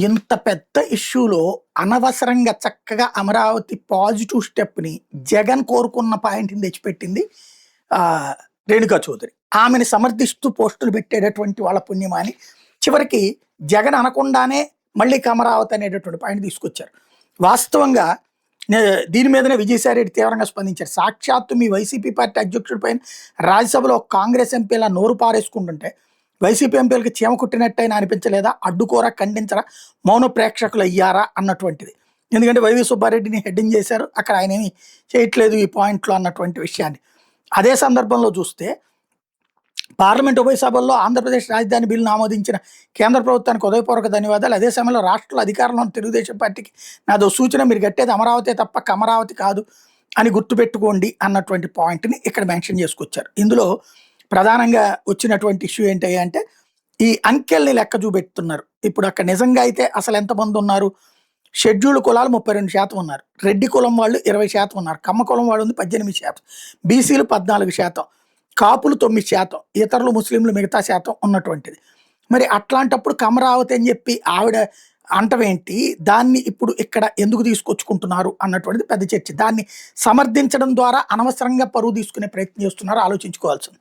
ఇంత పెద్ద ఇష్యూలో అనవసరంగా చక్కగా అమరావతి పాజిటివ్ స్టెప్‌ని జగన్ కోరుకున్న పాయింట్‌ని తెచ్చిపెట్టింది రేణుకా చౌదరి. ఆమెని సమర్థిస్తూ పోస్టులు పెట్టేటటువంటి వాళ్ళ పుణ్యమా అని చివరికి జగన్ అనకుండానే మళ్ళీ అమరావతి అనేటటువంటి పాయింట్ తీసుకొచ్చారు. వాస్తవంగా దీని మీదనే విజయసాయిరెడ్డి తీవ్రంగా స్పందించారు. సాక్షాత్తు మీ వైసీపీ పార్టీ అధ్యక్షుడి పైన రాజ్యసభలో కాంగ్రెస్ ఎంపీలా నోరు పారేసుకుంటుంటే వైసీపీ ఎంపీలకి చీమ కుట్టినట్టయినా అనిపించలేదా? అడ్డుకోరా, ఖండించరా, మౌన ప్రేక్షకులు అయ్యారా అన్నటువంటిది. ఎందుకంటే వైవి సుబ్బారెడ్డిని హెడ్డింగ్ చేశారు, అక్కడ ఆయన ఏమి చేయట్లేదు ఈ పాయింట్లో అన్నటువంటి విషయాన్ని. అదే సందర్భంలో చూస్తే పార్లమెంట్ ఉభయ సభల్లో ఆంధ్రప్రదేశ్ రాజధాని బిల్లును ఆమోదించిన కేంద్ర ప్రభుత్వానికి హృదయపూర్వక ధన్యవాదాలు. అదే సమయంలో రాష్ట్రంలో అధికారంలో ఉన్న తెలుగుదేశం పార్టీకి నాదో సూచన, మీరు కట్టేది అమరావతి తప్ప కమరావతి కాదు అని గుర్తుపెట్టుకోండి అన్నటువంటి పాయింట్ని ఇక్కడ మెన్షన్ చేసుకొచ్చారు. ఇందులో ప్రధానంగా వచ్చినటువంటి ఇష్యూ ఏంటి అంటే ఈ అంకెల్ని లెక్క చూపెడుతున్నారు. ఇప్పుడు అక్కడ నిజంగా అయితే అసలు ఎంతమంది ఉన్నారు? షెడ్యూల్డ్ కులాలు 32% ఉన్నారు, రెడ్డి కులం వాళ్ళు 20% ఉన్నారు, కమ్మ కులం వాళ్ళు ఉంది 18%, బీసీలు 14%, కాపులు 9%, ఇతరులు ముస్లింలు మిగతా శాతం ఉన్నటువంటిది. మరి అట్లాంటప్పుడు కమరావతి అని చెప్పి ఆవిడ అంటవేంటి? దాన్ని ఇప్పుడు ఇక్కడ ఎందుకు తీసుకొచ్చుకుంటున్నారు అన్నటువంటిది పెద్ద చర్చ. దాన్ని సమర్థించడం ద్వారా అనవసరంగా పరువు తీసుకునే ప్రయత్నం చేస్తున్నారు, ఆలోచించుకోవాల్సింది.